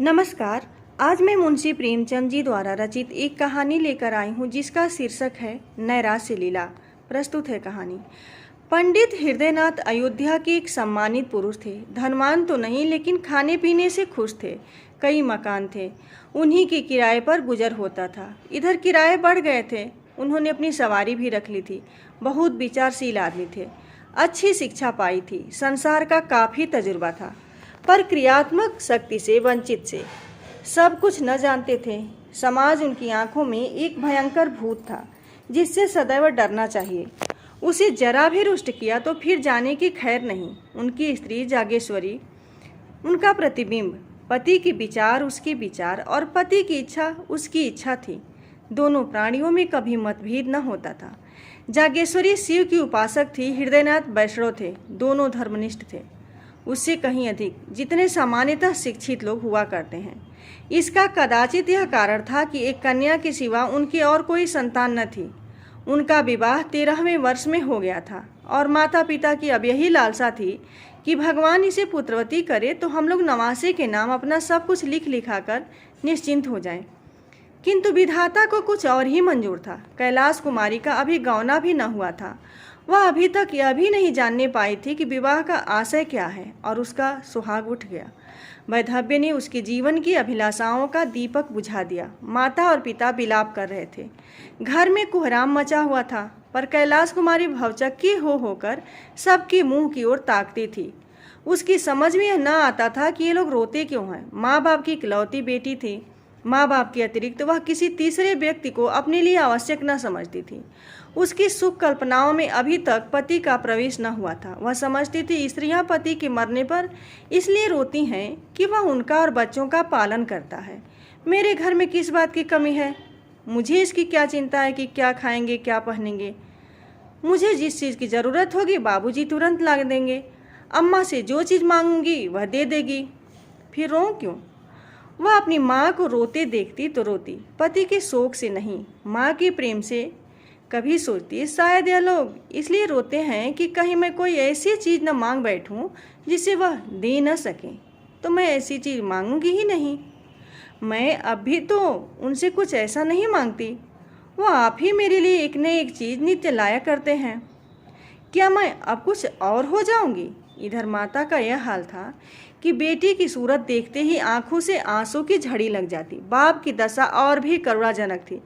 नमस्कार। आज मैं मुंशी प्रेमचंद जी द्वारा रचित एक कहानी लेकर आई हूँ जिसका शीर्षक है नैराश्य लीला। प्रस्तुत है कहानी। पंडित हृदयनाथ अयोध्या के एक सम्मानित पुरुष थे। धनवान तो नहीं, लेकिन खाने पीने से खुश थे। कई मकान थे, उन्हीं के किराए पर गुजर होता था। इधर किराए बढ़ गए थे। उन्होंने अपनी सवारी भी रख ली थी। बहुत विचारशील आदमी थे। अच्छी शिक्षा पाई थी। संसार का काफ़ी तजुर्बा था, पर क्रियात्मक शक्ति से वंचित से सब कुछ न जानते थे। समाज उनकी आंखों में एक भयंकर भूत था जिससे सदैव डरना चाहिए। उसे जरा भी रुष्ट किया तो फिर जाने की खैर नहीं। उनकी स्त्री जागेश्वरी उनका प्रतिबिंब, पति के विचार उसके विचार और पति की इच्छा उसकी इच्छा थी। दोनों प्राणियों में कभी मतभेद न होता था। जागेश्वरी शिव की उपासक थी, हृदयनाथ वैष्णव थे। दोनों धर्मनिष्ठ थे, उससे कहीं अधिक, जितने सामान्यतः शिक्षित लोग हुआ करते हैं। इसका कदाचित यह कारण था कि एक कन्या के सिवा उनकी और कोई संतान न थी। उनका विवाह 13वें वर्ष में हो गया था और माता पिता की अब यही लालसा थी कि भगवान इसे पुत्रवती करे तो हम लोग नवासे के नाम अपना सब कुछ लिख लिखाकर निश्चिंत हो जाएं। किंतु विधाता को कुछ और ही मंजूर था। कैलाश कुमारी का अभी गौना भी न हुआ था। वह अभी तक यह भी नहीं जानने पाई थी कि विवाह का आशय क्या है, और उसका सुहाग उठ गया। वैधव्य ने उसके जीवन की अभिलाषाओं का दीपक बुझा दिया। माता और पिता विलाप कर रहे थे। घर में कोहराम मचा हुआ था, पर कैलाश कुमारी भवचक्की हो होकर सबके मुंह की ओर ताकती थी। उसकी समझ में यह न आता था कि ये लोग रोते क्यों हैं। माँ बाप की इकलौती बेटी थी। माँ बाप के अतिरिक्त वह किसी तीसरे व्यक्ति को अपने लिए आवश्यक न समझती थी। उसकी सुख कल्पनाओं में अभी तक पति का प्रवेश न हुआ था। वह समझती थी स्त्रियां पति के मरने पर इसलिए रोती हैं कि वह उनका और बच्चों का पालन करता है। मेरे घर में किस बात की कमी है? मुझे इसकी क्या चिंता है कि क्या खाएंगे क्या पहनेंगे। मुझे जिस चीज़ की ज़रूरत होगी बाबूजी तुरंत ला देंगे। अम्मा से जो चीज़ मांगूंगी वह दे देगी। फिर रो क्यों? वह अपनी माँ को रोते देखती तो रोती, पति के शोक से नहीं, माँ के प्रेम से। कभी सोचती शायद यह लोग इसलिए रोते हैं कि कहीं मैं कोई ऐसी चीज़ न मांग बैठूं जिसे वह दे न सकें, तो मैं ऐसी चीज़ मांगूंगी ही नहीं। मैं अब भी तो उनसे कुछ ऐसा नहीं मांगती। वह आप ही मेरे लिए एक न एक चीज़ नित्य लाया करते हैं। क्या मैं अब कुछ और हो जाऊंगी? इधर माता का यह हाल था कि बेटी की सूरत देखते ही आंखों से आंसू की झड़ी लग जाती। बाप की दशा और भी करुणाजनक थी।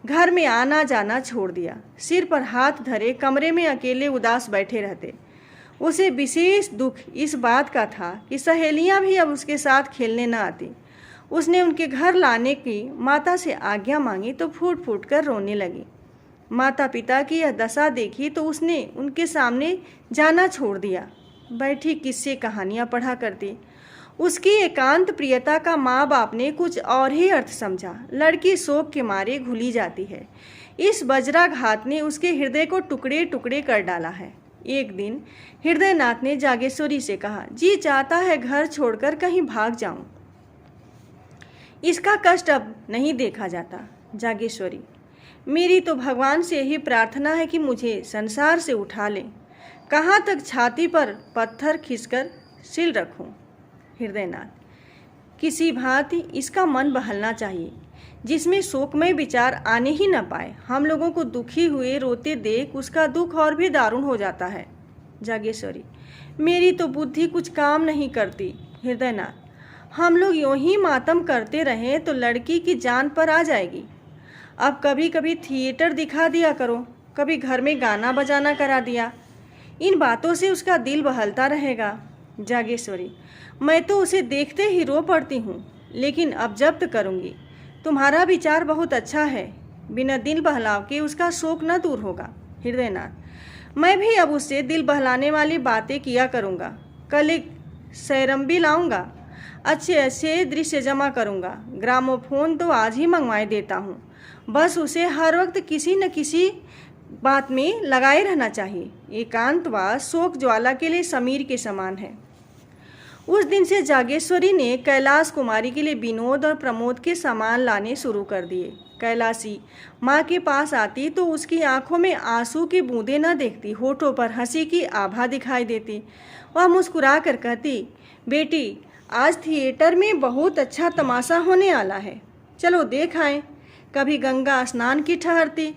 घर में आना जाना छोड़ दिया। सिर पर हाथ धरे कमरे में अकेले उदास बैठे रहते। उसे विशेष दुख इस बात का था कि सहेलियां भी अब उसके साथ खेलने न आती। उसने उनके घर लाने की माता से आज्ञा मांगी तो फूट फूट कर रोने लगी। माता पिता की यह दशा देखी तो उसने उनके सामने जाना छोड़ दिया। बैठी किस्से कहानियाँ पढ़ा करती। उसकी एकांत प्रियता का माँ बाप ने कुछ और ही अर्थ समझा। लड़की शोक के मारे घुली जाती है। इस वज्राघात ने उसके हृदय को टुकड़े टुकड़े कर डाला है। एक दिन हृदयनाथ ने जागेश्वरी से कहा, जी चाहता है घर छोड़कर कहीं भाग जाऊं। इसका कष्ट अब नहीं देखा जाता। जागेश्वरी, मेरी तो भगवान से यही प्रार्थना है कि मुझे संसार से उठा ले। कहाँ तक छाती पर पत्थर खींचकर सिल रखूं? हृदयनाथ, किसी भांति इसका मन बहलना चाहिए जिसमें शोकमय विचार आने ही न पाए। हम लोगों को दुखी हुए रोते देख उसका दुख और भी दारुण हो जाता है। जागेश्वरी, मेरी तो बुद्धि कुछ काम नहीं करती। हृदयनाथ, हम लोग यूं ही मातम करते रहें तो लड़की की जान पर आ जाएगी। अब कभी कभी थिएटर दिखा दिया करो, कभी घर में गाना बजाना करा दिया। इन बातों से उसका दिल बहलता रहेगा। जागेश्वरी, मैं तो उसे देखते ही रो पड़ती हूँ, लेकिन अब जब्त करूँगी। तुम्हारा विचार बहुत अच्छा है। बिना दिल बहलाव के उसका शोक न दूर होगा। हृदयनाथ, मैं भी अब उससे दिल बहलाने वाली बातें किया करूँगा। कल एक सैरम्बी लाऊंगा, अच्छे अच्छे दृश्य जमा करूँगा। ग्रामोफोन तो आज ही मंगवाए देता हूँ। बस उसे हर वक्त किसी न किसी बात में लगाए रहना चाहिए। एकांतवास शोक ज्वाला के लिए समीर के समान है। उस दिन से जागेश्वरी ने कैलाश कुमारी के लिए विनोद और प्रमोद के सामान लाने शुरू कर दिए। कैलाशी माँ के पास आती तो उसकी आंखों में आंसू की बूंदें न देखती, होठों पर हंसी की आभा दिखाई देती। वह मुस्कुरा कर कहती, बेटी आज थिएटर में बहुत अच्छा तमाशा होने वाला है, चलो देख आए। कभी गंगा स्नान की ठहरती,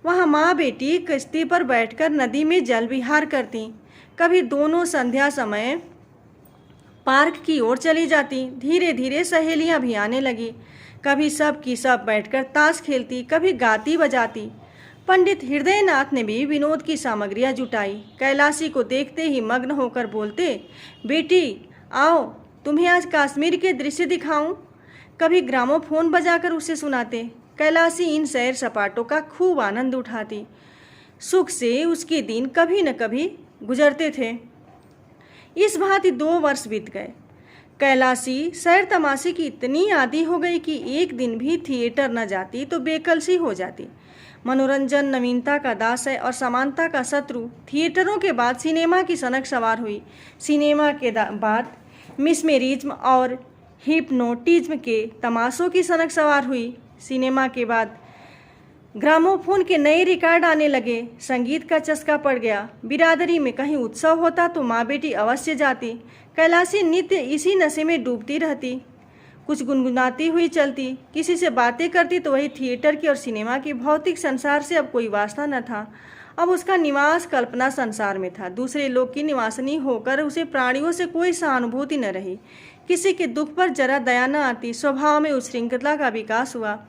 वहाँ माँ बेटी किश्ती पर बैठकर नदी में जल विहार करती। कभी दोनों संध्या समय पार्क की ओर चली जाती। धीरे धीरे सहेलियाँ भी आने लगी। कभी सब की सब बैठकर ताश खेलती, कभी गाती बजाती। पंडित हृदयनाथ ने भी विनोद की सामग्रियाँ जुटाई। कैलाशी को देखते ही मग्न होकर बोलते, बेटी आओ तुम्हें आज कश्मीर के दृश्य दिखाऊं। कभी ग्रामोफोन बजाकर उसे सुनाते। कैलाशी इन सैर सपाटों का खूब आनंद उठाती। सुख से उसके दिन कभी न कभी गुजरते थे। इस भांति 2 वर्ष बीत गए। कैलाशी सैर तमाशे की इतनी आदी हो गई कि एक दिन भी थिएटर न जाती तो बेकल सी हो जाती। मनोरंजन नवीनता का दास है और समानता का शत्रु। थिएटरों के बाद सिनेमा की सनक सवार हुई। सिनेमा के बाद मिसमेरिज्म और हिप्नोटिज्म के तमाशों की सनक सवार हुई। सिनेमा के बाद ग्रामोफोन के नए रिकॉर्ड आने लगे। संगीत का चस्का पड़ गया। बिरादरी में कहीं उत्सव होता तो माँ बेटी अवश्य जाती। कैलाशी नित्य इसी नशे में डूबती रहती। कुछ गुनगुनाती हुई चलती, किसी से बातें करती तो वही थिएटर की और सिनेमा की। भौतिक संसार से अब कोई वास्ता न था। अब उसका निवास कल्पना संसार में था। दूसरे लोग की निवासनी होकर उसे प्राणियों से कोई सहानुभूति न रही। किसी के दुख पर जरा दया न आती। स्वभाव में उच्छृंखलता का विकास हुआ।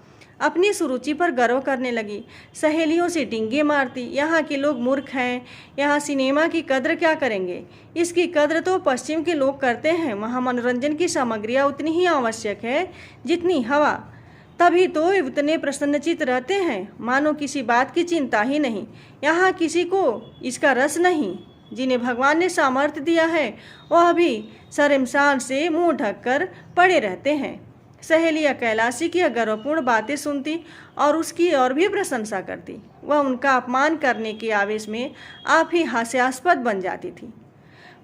अपनी सुरुचि पर गर्व करने लगी। सहेलियों से डिंगे मारती, यहाँ के लोग मूर्ख हैं, यहाँ सिनेमा की कद्र क्या करेंगे। इसकी कद्र तो पश्चिम के लोग करते हैं। वहाँ मनोरंजन की सामग्रियाँ उतनी ही आवश्यक है जितनी हवा। तभी तो इतने प्रसन्नचित रहते हैं, मानो किसी बात की चिंता ही नहीं। यहाँ किसी को इसका रस नहीं। जिन्हें भगवान ने सामर्थ्य दिया है वह भी शर्मसार से मुँह ढककर पड़े रहते हैं। सहेलियाँ कैलाशी की गर्वपूर्ण बातें सुनती और उसकी और भी प्रशंसा करती। वह उनका अपमान करने के आवेश में आप ही हास्यास्पद बन जाती थी।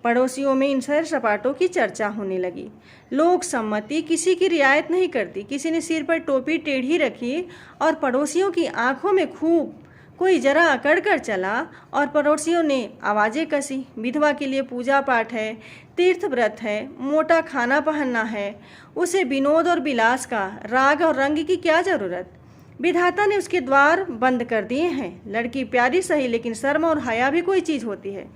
पड़ोसियों में इन सैर सपाटों की चर्चा होने लगी। लोक सम्मति किसी की रियायत नहीं करती। किसी ने सिर पर टोपी टेढ़ी रखी और पड़ोसियों की आंखों में खूब कोई जरा अकड़ कर चला और पड़ोसियों ने आवाज़ें कसी। विधवा के लिए पूजा पाठ है, तीर्थ व्रत है, मोटा खाना पहनना है। उसे विनोद और विलास का, राग और रंग की क्या ज़रूरत। विधाता ने उसके द्वार बंद कर दिए हैं। लड़की प्यारी सही, लेकिन शर्म और हया भी कोई चीज़ होती है।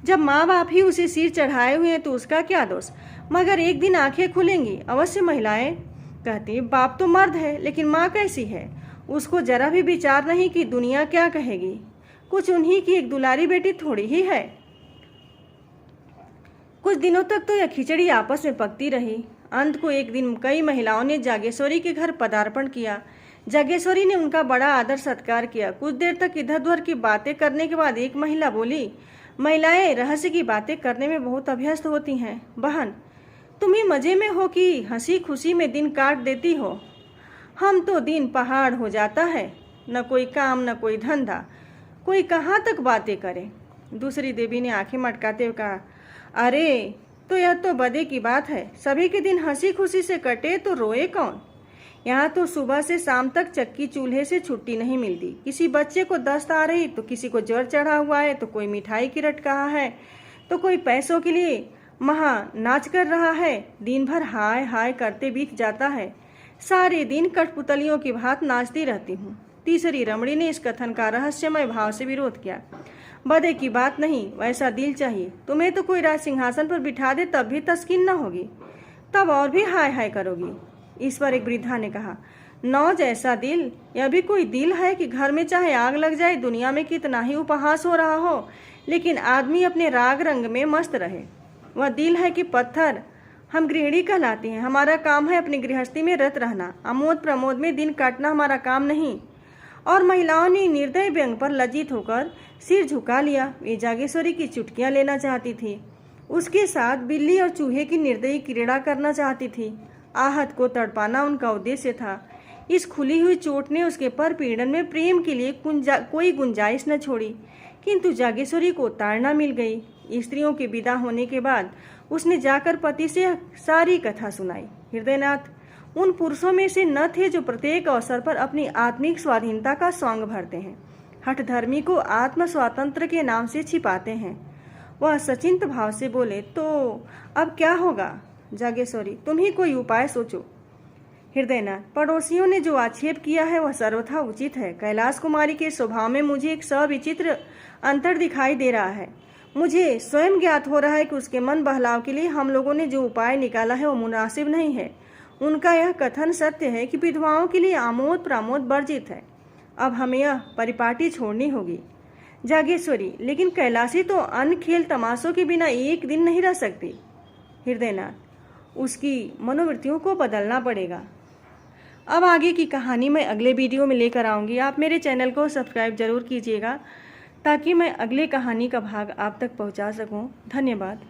जब माँ बाप ही उसे सिर चढ़ाए हुए हैं तो उसका क्या दोष। मगर एक दिन आंखें खुलेंगी अवश्य। महिलाएं कहती, बाप तो मर्द है, लेकिन माँ कैसी है। उसको जरा भी विचार नहीं कि दुनिया क्या कहेगी। कुछ उन्हीं की एक दुलारी बेटी थोड़ी ही है। कुछ दिनों तक तो यह खिचड़ी आपस में पकती रही। अंत को एक दिन कई महिलाओं ने जागेश्वरी के घर पदार्पण किया। जागेश्वरी ने उनका बड़ा आदर सत्कार किया। कुछ देर तक इधर उधर की बातें करने के बाद एक महिला बोली, महिलाएं रहस्य की बातें करने में बहुत अभ्यस्त होती हैं। बहन, तुम ही मजे में हो कि हंसी खुशी में दिन काट देती हो। हम तो दिन पहाड़ हो जाता है, न कोई काम न कोई धंधा, कोई कहाँ तक बातें करे। दूसरी देवी ने आंखें मटकाते हुए कहा, अरे तो यह तो बदे की बात है। सभी के दिन हंसी खुशी से कटे तो रोए कौन। यहाँ तो सुबह से शाम तक चक्की चूल्हे से छुट्टी नहीं मिलती। किसी बच्चे को दस्त आ रही तो किसी को ज्वर चढ़ा हुआ है, तो कोई मिठाई की रट कहा है, तो कोई पैसों के लिए महा नाच कर रहा है। दिन भर हाय हाय करते बीत जाता है। सारे दिन कठपुतलियों की भांति नाचती रहती हूँ। तीसरी रमणी ने इस कथन का रहस्यमय भाव से विरोध किया। बदे की बात नहीं, वैसा दिल चाहिए। तुम्हें तो कोई राज सिंहासन पर बिठा दे तब भी तस्कीन न होगी, तब और भी हाय हाय करोगी। इस पर एक वृद्धा ने कहा, नौ जैसा दिल, यह भी कोई दिल है कि घर में चाहे आग लग जाए, दुनिया में कितना ही उपहास हो रहा हो, लेकिन आदमी अपने राग रंग में मस्त रहे। वह दिल है कि पत्थर। हम गृहिणी कहलाती हैं। हमारा काम है अपनी गृहस्थी में रत रहना, आमोद प्रमोद में दिन काटना हमारा काम नहीं। और महिलाओं ने निर्दय व्यंग पर लज्जित होकर सिर झुका लिया। वे जागेश्वरी की चुटकियां लेना चाहती थी। उसके साथ बिल्ली और चूहे की निर्दयी क्रीड़ा करना चाहती थी। आहत को तड़पाना उनका उद्देश्य था। इस खुली हुई चोट ने उसके पर पीड़न में प्रेम के लिए कोई गुंजाइश न छोड़ी। किंतु जागेश्वरी को ताड़ना मिल गई। स्त्रियों के विदा होने के बाद उसने जाकर पति से सारी कथा सुनाई। हृदयनाथ उन पुरुषों में से न थे जो प्रत्येक अवसर पर अपनी आत्मिक स्वाधीनता का सौंग भरते हैं, हठधर्मी को आत्म स्वातंत्र के नाम से छिपाते हैं। वह सचिंत भाव से बोले, तो अब क्या होगा। जागेश्वरी, तुम ही कोई उपाय सोचो। हृदयनाथ, पड़ोसियों ने जो आक्षेप किया है वह सर्वथा उचित है। कैलाश कुमारी के स्वभाव में मुझे एक सविचित्र अंतर दिखाई दे रहा है। मुझे स्वयं ज्ञात हो रहा है कि उसके मन बहलाव के लिए हम लोगों ने जो उपाय निकाला है वो मुनासिब नहीं है। उनका यह कथन सत्य है कि विधवाओं के लिए आमोद प्रमोद वर्जित है। अब हमें यह परिपाटी छोड़नी होगी। जागेश्वरी, लेकिन कैलाशी तो अन्य खेल तमाशों के बिना एक दिन नहीं रह सकती। हृदयनाथ, उसकी मनोवृत्तियों को बदलना पड़ेगा। अब आगे की कहानी मैं अगले वीडियो में लेकर आऊँगी। आप मेरे चैनल को सब्सक्राइब जरूर कीजिएगा ताकि मैं अगले कहानी का भाग आप तक पहुँचा सकूँ। धन्यवाद।